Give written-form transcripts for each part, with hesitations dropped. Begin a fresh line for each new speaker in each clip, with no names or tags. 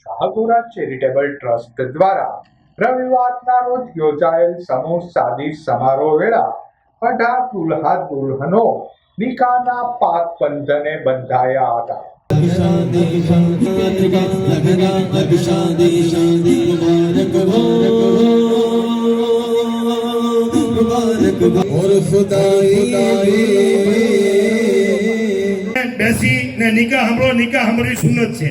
શાહપુરા charitable trust દ્વારા રવિવારના રોજ યોજાયેલ સમૂહ શાદી સમારોહ વેળા 18 દુલ્હા દુલ્હનો નિકાહના પાક બંધને બંધાયા હતા।
બેસી ને નિકાહ સાંભળવી સુન્નત છે।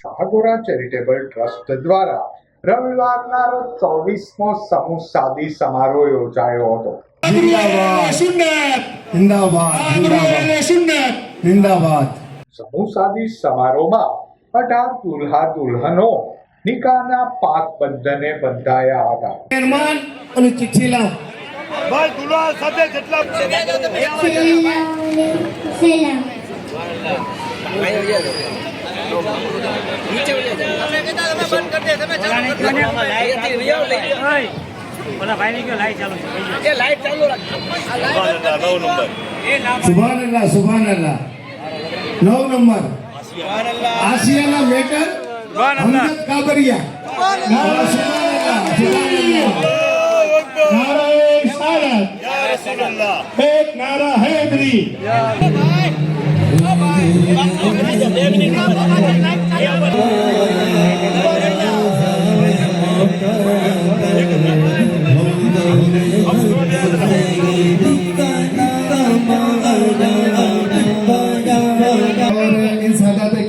શાહપુરા ચેરિટેબલ ટ્રસ્ટ દ્વારા રવિવારના રોજ 24મો સમૂહ શાદી સમારોહ યોજાયો હતો। સમૂહ શાદી સમારોહમાં 18 દુલ્હા દુલ્હનો નિકાહના પાક બંધને બંધાયા હતા।
મહેરબાન અને ચિઠ્ઠી લાવ ભાઈ દુલ્હા સાથે જેટલા સુભાનઅલ્લાહ સુભાનઅલ્લાહ 9 નંબર આસિયાના મેટર હમદત કાબરિયા एक नारा हैदरी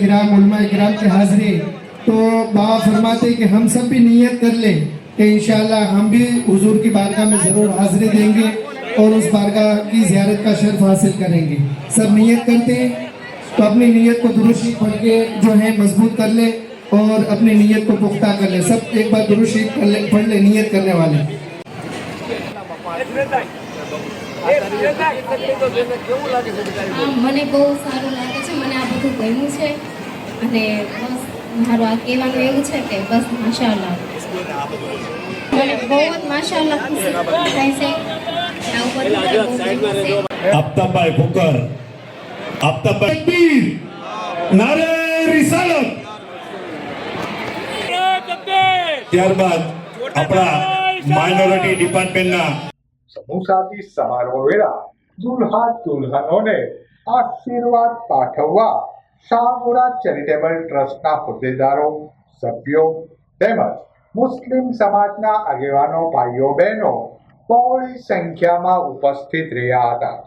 किराम उलमा किराम की हाजिरी तो बाबा फरमाते कि हम सब भी नियत कर ले कि इंशाल्लाह हम भी हुजूर की बारगाह में जरूर हाजिरी देंगे और उस बारगाह की ज़ियारत का शर्फ हासिल करेंगे। सब नियत करते हैं तो अपनी नियत को दुरुस्त पढ़ के जो है मजबूत कर ले और अपनी नियत को पुख्ता कर ले। सब एक बार दुरुस्त पढ़ ले नियत करने वाले।
મને બહુ સારું લાગે છે, મને આ બધું ગમ્યું છે અને બસ મારું આ કહેવાનું એવું છે કે બસ માશાઅલ્લાહ મને બહુ જ માશાઅલ્લાહ ખુશી થાય છે। આ ઉપર
આફતાબભાઈ ફુકર આફતાબભાઈ પીર નારે રિસાલત ત્યારબાદ આપણા માઇનોરિટી ડિપાર્ટમેન્ટના
સમૂહ શાદી સમારોહ વેળા દુલ્હા દુલ્હનોને આશીર્વાદ પાઠવવા શાહપુરા ચેરિટેબલ ટ્રસ્ટના હોદ્દેદારો, સભ્યો તેમજ મુસ્લિમ સમાજના આગેવાનો ભાઈઓ બહેનો બહોળી સંખ્યામાં ઉપસ્થિત રહ્યા હતા।